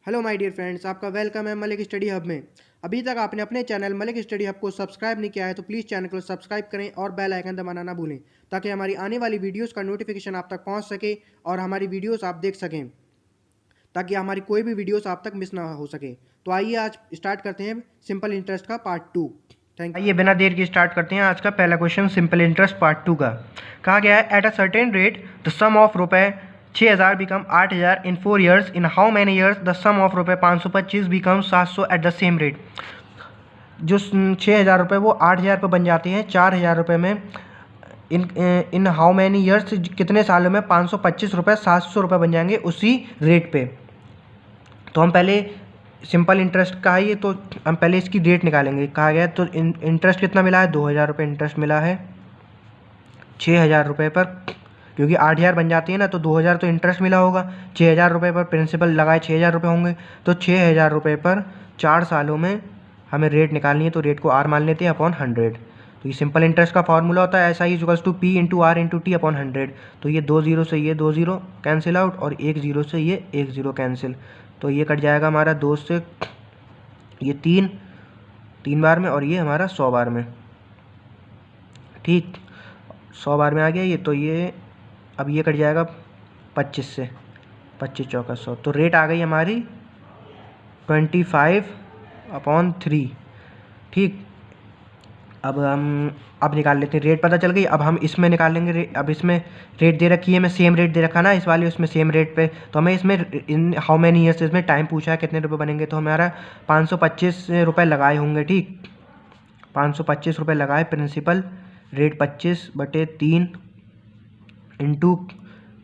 Hello my dear friends, आपका welcome है Malik study hub में। अभी तक आपने अपने चैनल मलिक स्टडी हब को सब्सक्राइब नहीं किया है तो प्लीज़ चैनल को सब्सक्राइब करें और बेल आइकन दबाना ना भूलें, ताकि हमारी आने वाली वीडियोस का नोटिफिकेशन आप तक पहुंच सके और हमारी वीडियोस आप देख सकें, ताकि हमारी कोई भी वीडियोस आप तक मिस ना हो सके। तो आइए आज स्टार्ट करते हैं सिंपल इंटरेस्ट का पार्ट 2। Thank you. आइए बिना देर के स्टार्ट करते हैं आज का पहला क्वेश्चन सिंपल इंटरेस्ट पार्ट 2 का। कहा गया है at a certain rate the sum of रुपए 6,000 become 8,000 in 4 years. In how many years the sum of रुपए 525 become 700 at the same rate. जो 6,000 रुपये वो 8,000 पे बन जाते हैं 4,000 रुपये में। इन हाउ मैनी ईयर्स कितने सालों में 525 रुपये 700 रुपये बन जाएंगे उसी रेट पे। तो हम पहले सिंपल इंटरेस्ट का है ये, तो हम पहले इसकी रेट निकालेंगे। कहा गया तो इंटरेस्ट कितना मिला है, 2,000 रुपये इंटरेस्ट मिला है 6,000 रुपये पर, क्योंकि 8,000 बन जाती है ना, तो 2,000 तो इंटरेस्ट मिला होगा। 6,000 रुपये पर प्रिंसिपल लगाए 6,000 रुपये होंगे, तो 6,000 रुपये पर 4 सालों में हमें रेट निकालनी है। तो रेट को आर मान लेते हैं अपॉन 100। तो ये सिंपल इंटरेस्ट का फॉर्मूला होता है SI equals to P into R into T upon 100। तो ये 2 0 से ये 2 0 कैंसिल आउट और 1 0 से ये 1 0 कैंसिल। तो ये कट जाएगा हमारा 2 से ये 3 बार में और ये हमारा 100 बार में। ठीक, 100 बार में आ गया ये। तो ये अब ये कट जाएगा 25 से, 25 चौका 100। तो रेट आ गई हमारी 25/3। ठीक, अब निकाल लेते हैं। रेट पता चल गई। अब हम इसमें निकालेंगे। अब इसमें रेट दे रखी है, हमें सेम रेट दे रखा ना इस वाले, उसमें सेम रेट पे। तो हमें इसमें इन हाउ मैनी ईयर्स इसमें टाइम पूछा है कितने रुपए बनेंगे। तो हमारा 525 रुपये लगाए होंगे। ठीक, 525 रुपये लगाए। प्रिंसिपल रेट 25/3 इंटू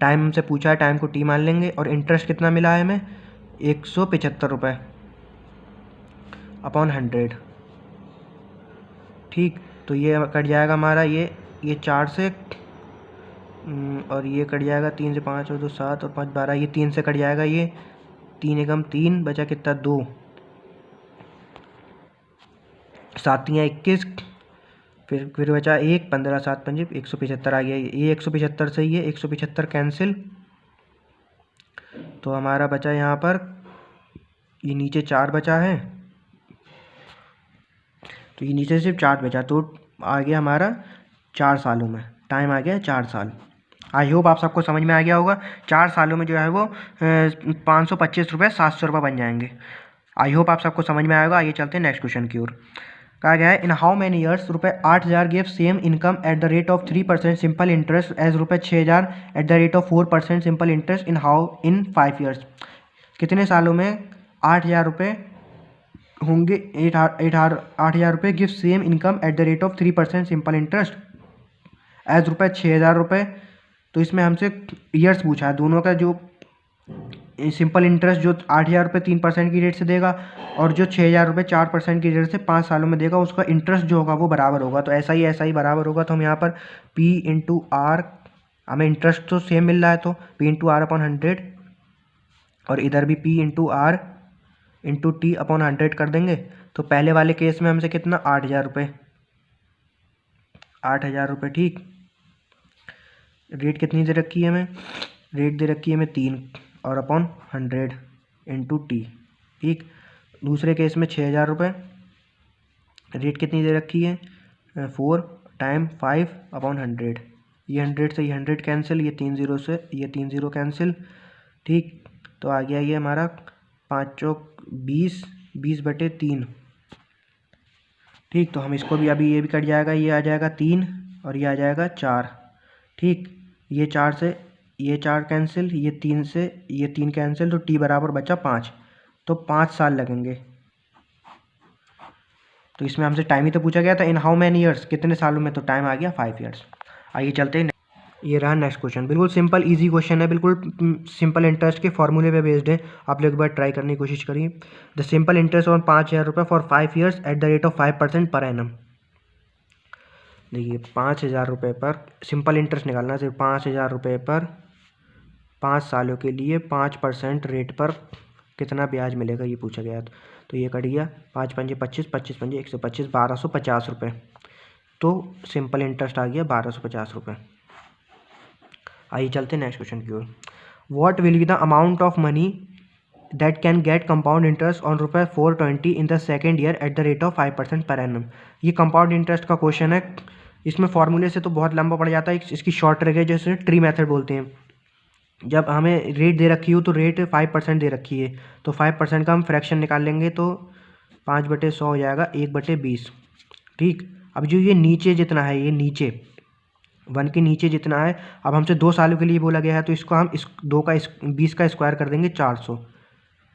टाइम से पूछा है, टाइम को T मान लेंगे। और इंटरेस्ट कितना मिला है हमें, 175 रुपये अपॉन 100। ठीक, तो ये कट जाएगा हमारा ये 4 से और ये कट जाएगा 3 से 5 और 2 7 और 5 12। ये 3 से कट जाएगा, ये 3 एकम 3 बचा कितना 2, 7 तियाँ 21, फिर बचा 1, 15 7 5 175 आ गया। ये 175 से ये 175 कैंसिल। तो हमारा बचा यहाँ पर ये नीचे 4 बचा है, तो ये नीचे सिर्फ 4 बचा। तो आ गया हमारा 4 सालों में, टाइम आ गया 4 साल। आई होप आप सबको समझ में आ गया होगा। 4 सालों में जो है वो 525 रुपये 700 रुपये बन जाएंगे। आई होप आप सबको समझ में आएगा। आइए चलते हैं नेक्स्ट क्वेश्चन की ओर। कहा गया है इन हाउ मैनी ईयर्स रुपये 8,000 give same income at the rate of 3% simple interest as रुपये 6,000 at the rate of 4% simple interest in 5 years. कितने सालों में 8,000 रुपये होंगे, 8,000 रुपये give same income at the rate of 3% simple interest as रुपये 6,000 रुपये। तो इसमें हमसे ईयर्स पूछा है दोनों का। जो सिंपल इंटरेस्ट जो 8,000 रुपये 3% की रेट से देगा और जो 6,000 रुपये 4% की रेट से 5 सालों में देगा, उसका इंटरेस्ट जो होगा वो बराबर होगा। तो ऐसा ही बराबर होगा। तो हम यहाँ पर P इंटू आर, हमें इंटरेस्ट तो सेम मिल रहा है, तो P इंटू आर अपॉन 100 और इधर भी P into R into T upon 100 कर देंगे। तो पहले वाले केस में हमसे कितना 8,000 रुपये, 8,000 रुपये। ठीक, रेट कितनी दे रखी है हमें, रेट दे रखी है हमें 3 और अपॉन 100 इंटू टी। ठीक, दूसरे केस में 6,000 रुपये, रेट कितनी दे रखी है 4 टाइम 5 अपॉन 100। ये 100 से ये 100 कैंसिल, ये 3 0 से ये 3 0 कैंसिल। ठीक, तो आ गया ये हमारा 5 चौक 20, 20/3। ठीक, तो हम इसको भी अभी ये भी कट जाएगा, ये आ जाएगा 3 और ये आ जाएगा 4। ठीक, ये 4 से ये 4 कैंसिल, ये 3 से ये 3 कैंसिल, तो T बराबर बचा 5। तो 5 साल लगेंगे। तो इसमें हमसे टाइम ही तो पूछा गया था, इन हाउ मैनी ईयर्स, कितने सालों में। तो टाइम आ गया 5 ईयर्स। आइए चलते हैं। ये रहा नेक्स्ट क्वेश्चन। बिल्कुल सिंपल इजी क्वेश्चन है, बिल्कुल सिंपल इंटरेस्ट के फॉर्मूले पे बेस्ड है। आप लोग एक बार ट्राई करने की कोशिश करिए। द सिंपल इंटरेस्ट ऑन 5,000 रुपये for 5 years eight the rate of 5% per annum. देखिए 5,000 रुपये पर सिंपल इंटरेस्ट निकालना, सिर्फ 5,000 रुपये पर 5 सालों के लिए 5% रेट पर कितना ब्याज मिलेगा, ये पूछा गया। तो ये कट गया 5 पंजे 25, 25 पंजे 125, 1,250 रुपये। तो सिंपल इंटरेस्ट आ गया 1,250 रुपये। आइए चलते हैं नेक्स्ट क्वेश्चन की ओर। What will be the amount of money that can get compound interest on ₹420 in the second year at the rate of 5% per annum. ये कंपाउंड इंटरेस्ट का क्वेश्चन है। इसमें फॉर्मूले से तो बहुत लंबा पड़ जाता है, इसकी शॉर्ट ट्रिक है जैसे ट्री मेथड बोलते हैं। जब हमें रेट दे रखी हो तो रेट 5% दे रखी है, तो 5% का हम फ्रैक्शन निकाल लेंगे तो 5/100 हो जाएगा 1/20। ठीक, अब जो ये नीचे जितना है, ये नीचे 1 के नीचे जितना है, अब हमसे 2 सालों के लिए बोला गया है तो इसको हम इस 2 का 20 का स्क्वायर कर देंगे 400।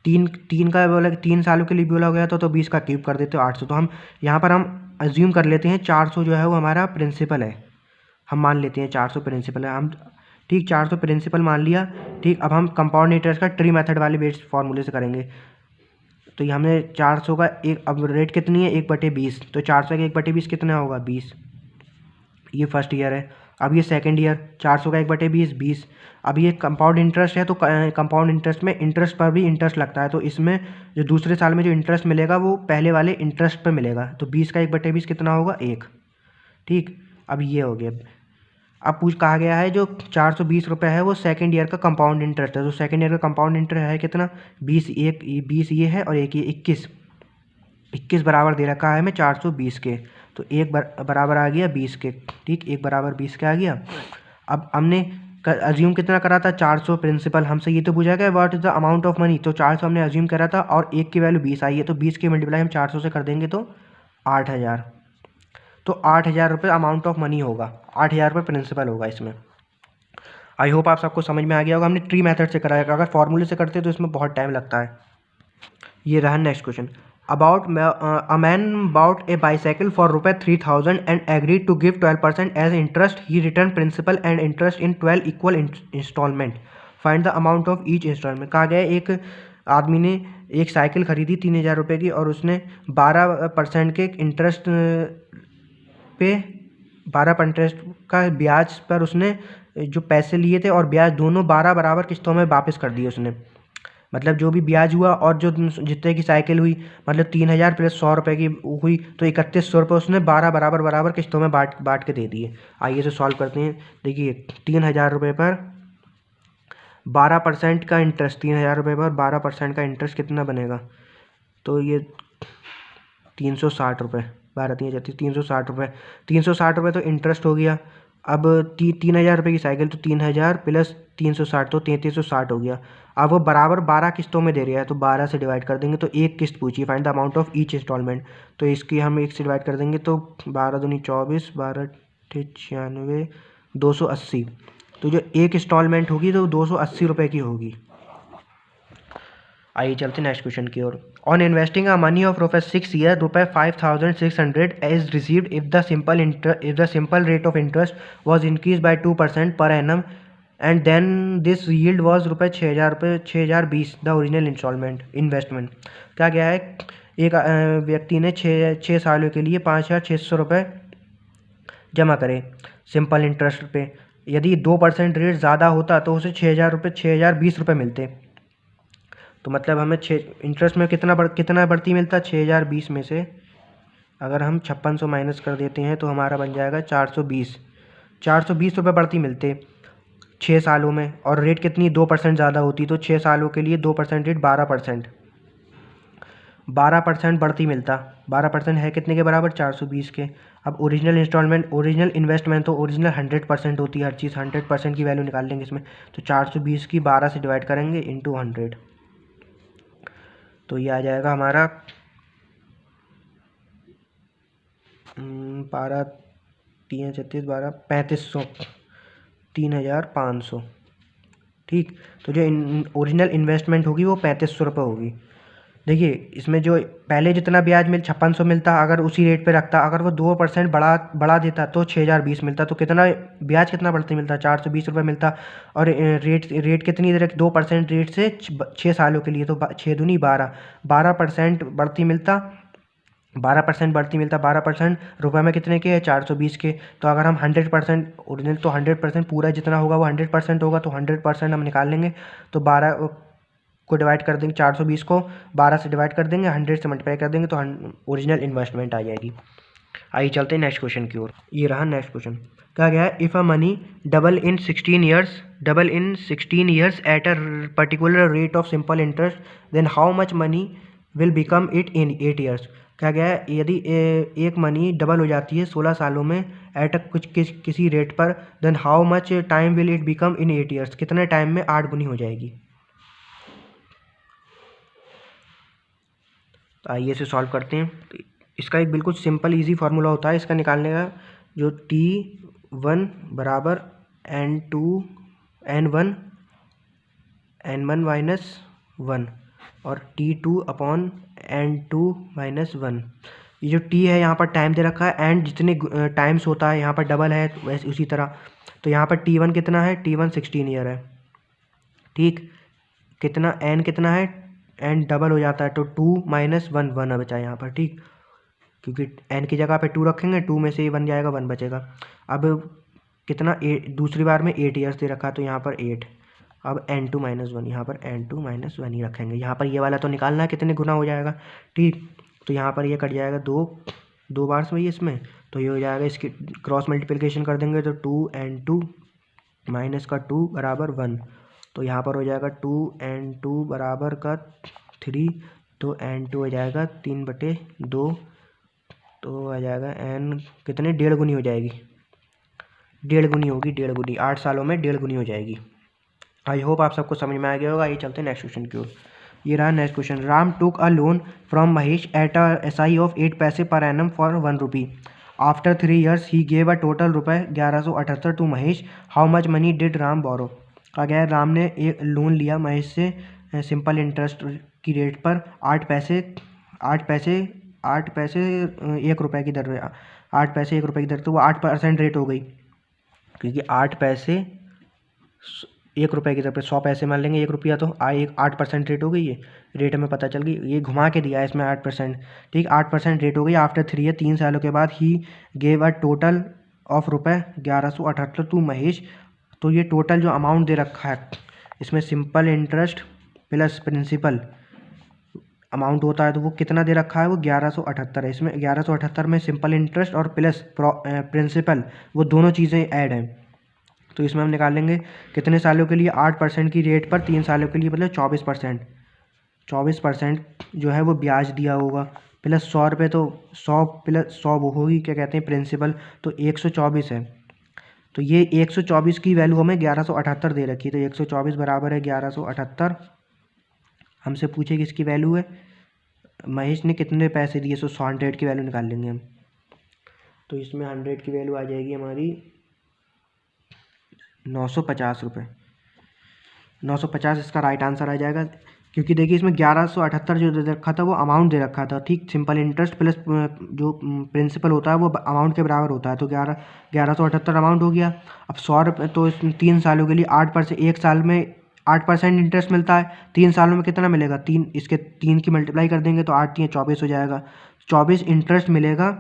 3 का बोला 3 सालों के लिए बोला गया तो 20 का क्यूब कर देते हो 800। तो हम यहाँ पर हम अज्यूम कर लेते हैं 400 जो है वो हमारा प्रिंसिपल है, हम मान लेते हैं 400 प्रिंसिपल है हम। ठीक, 400 प्रिंसिपल मान लिया। ठीक, अब हम कंपाउंड इंटरेस्ट का ट्री मेथड वाले बेस फॉर्मूले से करेंगे। तो ये हमने 400 का एक, अब रेट कितनी है 1/20, तो 400 का 1/20 कितना होगा 20। ये फर्स्ट ईयर है। अब ये सेकंड ईयर 400 का 1/20 20। अब ये कंपाउंड इंटरेस्ट है तो कंपाउंड इंटरेस्ट में इंटरेस्ट पर भी इंटरेस्ट लगता है, तो इसमें जो दूसरे साल में जो इंटरेस्ट मिलेगा वो पहले वाले इंटरेस्ट पर मिलेगा। तो 20 का 1/20 कितना होगा 1। ठीक, अब ये हो गया। अब कहा गया है जो 420 रुपये है वो सेकंड ईयर का कंपाउंड इंटरेस्ट है। तो सेकंड ईयर का कंपाउंड इंटरेस्ट है कितना 20 ये है और एक ये 21 बराबर दे रखा है हमें 420 के, तो एक बराबर आ गया 20 के। ठीक, 1 बराबर 20 के आ गया। अब हमने अज्यूम कितना करा था 400 प्रिंसिपल, हमसे ये तो पूछा गया what is the amount of money, तो 400 हमने अज्यूम करा था और 1 की वैल्यू 20 आई है, तो 20 के मल्टीप्लाई हम 400 से कर देंगे तो 8000। तो 8000 रुपये अमाउंट ऑफ मनी होगा, 8000 रुपये प्रिंसिपल होगा इसमें। आई होप आप सबको समझ में आ गया होगा। हमने ट्री मेथड से कराया, अगर फॉर्मूले से करते तो इसमें बहुत टाइम लगता है। ये रहा next question. About a man bought a bicycle for ₹3000 and agreed to give 12% as interest. He return principal and interest in 12 equal instalment. Find the amount of each instalment. कहा गया एक आदमी ने एक साइकिल खरीदी 3000 रुपये की और उसने 12% के इंटरेस्ट पे 12% का ब्याज पर उसने जो पैसे लिए थे और ब्याज दोनों 12 बराबर किस्तों में वापस कर दिए उसने। मतलब जो भी ब्याज हुआ और जो जितने की साइकिल हुई, मतलब 3000 प्लस 100 रुपये की हुई, तो 3100 रुपये उसने 12 बराबर किस्तों में बांट के दे दिए। आइए इसे सॉल्व करते हैं। देखिए 3000 रुपये पर 12% का इंटरेस्ट, 3000 रुपये पर 12% का इंटरेस्ट कितना बनेगा, तो ये 360 रुपये, 12×3 = 360 रुपये। 360 रुपये तो इंटरेस्ट हो गया। अब 3000 रुपये की साइकिल, तो 3000 प्लस 360 तो 3360 हो गया। अब वो बराबर 12 किस्तों में दे रहा है, तो 12 से डिवाइड कर देंगे तो एक किस्त पूछिए, find the amount of each instalment. तो इसकी हम 1 से डिवाइड कर देंगे तो 12 दूनी 24, 12 96, 280। तो जो एक इंस्टॉलमेंट होगी तो 280 रुपये की होगी। आइए चलते नेक्स्ट क्वेश्चन की ओर। On investing a money of ₹6 year ₹5600 is received if the simple rate of interest was increase by 2% per annum and then this yield was ₹6020 the original installment investment. क्या गया है, एक व्यक्ति ने 6 सालों के लिए 5600 रुपये जमा करे सिंपल इंटरेस्ट पे। यदि 2% रेट ज़्यादा होता तो उसे 6020 रुपये मिलते। तो मतलब हमें इंटरेस्ट में कितना बढ़ती मिलता, 6020 में से अगर हम 5600 माइनस कर देते हैं तो हमारा बन जाएगा 420 रुपये बढ़ती मिलते 6 सालों में। और रेट कितनी 2% ज़्यादा होती, तो 6 सालों के लिए 2% रेट 12% बढ़ती मिलता। 12% है कितने के बराबर 420 के। अब ओरिजिनल इन्वेस्टमेंट तो ओरिजिनल 100% होती है, हर चीज़ 100% की वैल्यू निकाल लेंगे इसमें। तो 420 की 12 से डिवाइड करेंगे इंटू 100, तो ये आ जाएगा हमारा 12 3 36 12 3500 3500। ठीक, तो जो ओरिजिनल इन्वेस्टमेंट होगी वो 3500 रुपये होगी। देखिए इसमें जो पहले जितना ब्याज 5600 मिलता, अगर उसी रेट पे रखता, अगर वो 2% बढ़ा देता तो 6020 मिलता। तो ब्याज कितना बढ़ती मिलता 420 रुपये मिलता। और रेट कितनी दे रखी 2% रेट से 6 सालों के लिए, तो 6 दूनी 12% बढ़ती मिलता। 12% रुपये में कितने के 420 के। तो अगर हम 100% ओरिजिनल, तो 100% पूरा जितना होगा वो 100% होगा, तो 100% हम निकाल लेंगे। तो 12 को डिवाइड कर देंगे, 420 को 12 से डिवाइड कर देंगे, 100 से मल्टीप्लाई कर देंगे तो ओरिजिनल इन्वेस्टमेंट आ जाएगी। आइए चलते हैं नेक्स्ट क्वेश्चन की ओर। ये रहा नेक्स्ट क्वेश्चन। कहा गया है if a money double in 16 years at a particular rate of simple interest then how much money will become it in 8 years. कहा गया है यदि एक मनी डबल हो जाती है 16 सालों में एट अ किसी रेट पर, then how much time will it become in 8 years, कितने टाइम में 8 गुनी हो जाएगी। तो आइए इसे सॉल्व करते हैं। तो इसका एक बिल्कुल सिंपल इजी फार्मूला होता है इसका निकालने का, जो T1 बराबर N1 माइनस 1 और T2 अपॉन N2 - 1। ये जो T है यहाँ पर टाइम दे रखा है, एंड जितने टाइम्स होता है यहाँ पर डबल है वैसे उसी तरह। तो यहाँ पर T1 कितना है, T1 16 ईयर है, ठीक। कितना N कितना है, N डबल हो जाता है तो 2 - 1 1 बचा यहाँ पर, ठीक। क्योंकि n की जगह पे 2 रखेंगे, 2 में से ये 1 जाएगा, 1 बचेगा। अब कितना दूसरी बार में 8 ईयर्स दे रखा है तो यहाँ पर 8। अब N2 - 1 यहाँ पर N2 - 1 ही रखेंगे। यहाँ पर ये वाला तो निकालना है कितने गुना हो जाएगा, ठीक। तो यहाँ पर ये कट जाएगा 2 बार से वही इसमें, तो ये हो जाएगा, इसकी क्रॉस मल्टीप्लिकेशन कर देंगे तो 2N2 माइनस का 2 बराबर 1। तो यहाँ पर हो जाएगा 2N2 बराबर का 3, तो N2 हो जाएगा 3/2, तो आ जाएगा n कितने, 1.5 गुनी हो जाएगी, 1.5 गुनी होगी, 1.5 गुनी 8 सालों में 1.5 गुनी हो जाएगी। आई होप आप सबको समझ में आ गया होगा। ये चलते हैं नेक्स्ट क्वेश्चन की ओर। ये रहा next question. Ram took a loan from Mahesh at a SI of 8 paise per annum for 1 rupee. After 3 years he gave a total rupaye 1178 to Mahesh. How much money did Ram borrow. कहा गया है राम ने एक लोन लिया महेश से सिंपल इंटरेस्ट की रेट पर 8 पैसे 1 रुपये की दर, 8 पैसे 1 रुपये की दर, तो वो 8% रेट हो गई, क्योंकि 8 पैसे 1 रुपये की दर पे 100 पैसे मान लेंगे 1 रुपया, तो 8% रेट हो गई। ये रेट हमें पता चल गई, ये घुमा के दिया है इसमें 8%, ठीक। 8% रेट हो गई। आफ्टर 3 ईयर 3 सालों के बाद ही गेव अ टोटल ऑफ रुपये 1178 टू महेश। तो ये टोटल जो अमाउंट दे रखा है इसमें simple interest plus principal amount होता है, तो वो कितना दे रखा है, वो 1178 है। इसमें 1178 में सिंपल इंटरेस्ट और प्लस प्रिंसिपल वो दोनों चीज़ें ऐड हैं। तो इसमें हम निकालेंगे कितने सालों के लिए, 8% की रेट पर 3 सालों के लिए, मतलब 24% जो है वो ब्याज दिया होगा, प्लस 100 रुपये, तो 100 प्लस 100 वो होगी क्या कहते हैं प्रिंसिपल, तो 124 है। तो ये 124 की वैल्यू हमें 1178 दे रखी है, तो 124 बराबर है 1178। हमसे पूछे कि इसकी वैल्यू है, महेश ने कितने पैसे दिए, सो 100 की वैल्यू निकाल लेंगे हम। तो इसमें 100 की वैल्यू आ जाएगी हमारी 950 रुपये। 950 इसका राइट आंसर आ जाएगा, क्योंकि देखिए इसमें 1178 जो दे रखा था वो अमाउंट दे रखा था, ठीक। सिंपल इंटरेस्ट प्लस जो प्रिंसिपल होता है वो अमाउंट के बराबर होता है, तो 1178 अमाउंट हो गया। अब 100 रुपये, तो 3 सालों के लिए 8%, एक साल में 8% इंटरेस्ट मिलता है, 3 सालों में कितना मिलेगा, 3, इसके 3 की मल्टीप्लाई कर देंगे तो 8 3 24 हो जाएगा। 24 इंटरेस्ट मिलेगा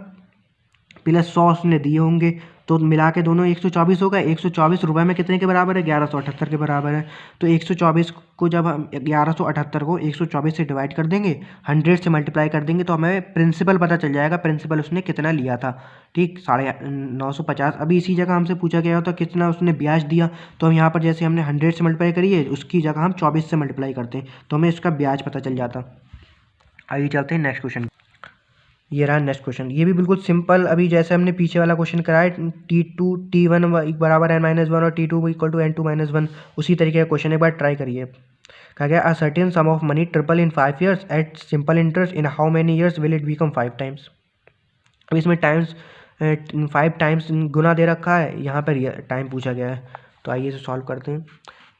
प्लस 100 उसने दिए होंगे, तो मिला के दोनों 124 होगा। 124 रुपये में कितने के बराबर है, 1178 के बराबर है। तो 124 को जब हम 1178 को 124 से डिवाइड कर देंगे, 100 से मल्टीप्लाई कर देंगे, तो हमें प्रिंसिपल पता चल जाएगा, प्रिंसिपल उसने कितना लिया था, ठीक। 950। अभी इसी जगह हमसे पूछा गया होता कितना उसने ब्याज दिया, तो हम यहाँ पर जैसे हमने 100 से मल्टीप्लाई करी है, उसकी जगह हम 24 से मल्टीप्लाई करते हैं, तो हमें इसका ब्याज पता चल जाता। आइए चलते हैं नेक्स्ट क्वेश्चन। ये रहा नेक्स्ट क्वेश्चन। ये भी बिल्कुल सिंपल, अभी जैसे हमने पीछे वाला क्वेश्चन कराया T1 बराबर N-1 और T2 इक्वल टू N2 - 1, उसी तरीके का क्वेश्चन एक बार ट्राई करिए। कहा गया a certain sum of money triple in 5 years at simple interest in how many years will it become 5 times. अब इसमें टाइम्स 5 टाइम्स गुना दे रखा है, यहाँ पर टाइम पूछा गया है, तो आइए इसे सॉल्व करते हैं।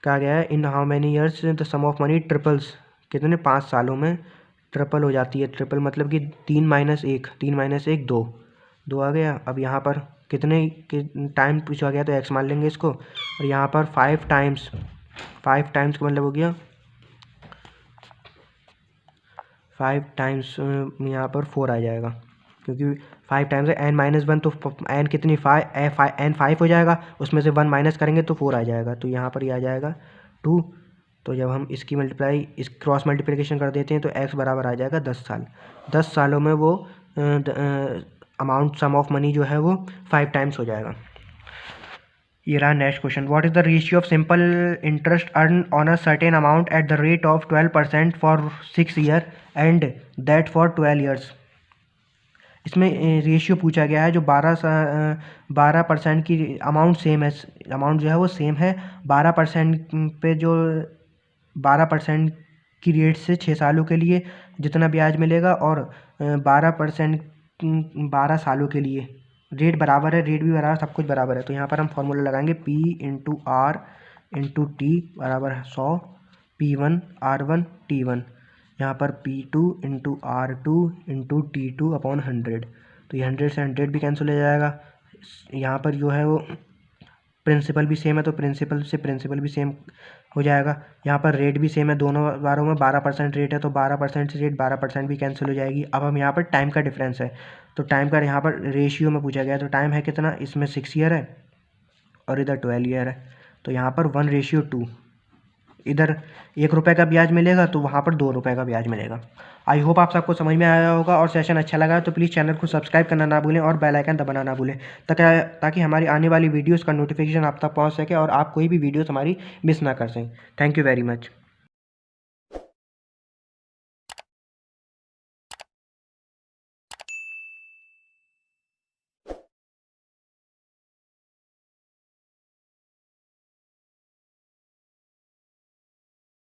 कहा गया है in how many years the sum of money triples, कितने 5 सालों में ट्रिपल हो जाती है। ट्रिपल मतलब कि 3 - 1 2 आ गया। अब यहाँ पर कितने टाइम पूछा गया तो x मान लेंगे इसको, और यहाँ पर 5 टाइम्स का मतलब हो गया 5 टाइम्स, यहाँ पर 4 आ जाएगा, क्योंकि 5 टाइम्स है N-1, तो n कितनी 5 n 5 हो जाएगा, उसमें से 1 माइनस करेंगे तो 4 आ जाएगा, तो यहाँ पर ये आ जाएगा 2। तो जब हम इसकी मल्टीप्लाई इस क्रॉस मल्टीप्लिकेशन कर देते हैं तो x बराबर आ जाएगा 10 साल। 10 सालों में वो अमाउंट सम ऑफ मनी जो है वो 5 टाइम्स हो जाएगा। ये रहा next question, what is the ratio of simple interest earn on a certain amount at the rate of 12% for 6 year and that for 12 years. इसमें रेशियो पूछा गया है जो 12% की अमाउंट सेम है, अमाउंट जो है वो सेम है 12% पे, जो 12% की रेट से 6 सालों के लिए जितना ब्याज मिलेगा, और 12% 12 सालों के लिए रेट बराबर है, रेट भी बराबर, सब कुछ बराबर है। तो यहाँ पर हम फॉर्मूला लगाएंगे P into R into T बराबर है 100 P1 R1 T1। यहाँ पर P2 into R2 into T2 upon 100। तो ये 100 से 100 भी कैंसिल हो जाएगा। यहाँ पर जो है वो प्रिंसिपल भी सेम है तो प्रिंसिपल से प्रिंसिपल भी सेम हो जाएगा। यहाँ पर रेट भी सेम है, दोनों बारों में 12% रेट है तो 12% से रेट 12% भी कैंसिल हो जाएगी। अब हम यहाँ पर टाइम का डिफरेंस है, तो टाइम का यहाँ पर रेशियो में पूछा गया है, तो टाइम है कितना, इसमें 6 ईयर है और इधर 12 ईयर है, तो यहाँ पर 1:2। इधर 1 रुपये का ब्याज मिलेगा तो वहाँ पर 2 रुपये का ब्याज मिलेगा। आई होप आप सबको समझ में आया होगा, और सेशन अच्छा लगा तो प्लीज़ चैनल को सब्सक्राइब करना ना भूलें और बेल आइकन दबाना ना भूलें, ताकि हमारी आने वाली वीडियोस का नोटिफिकेशन आप तक पहुँच सके और आप कोई भी वीडियोस हमारी मिस ना कर सकें। Thank you very much.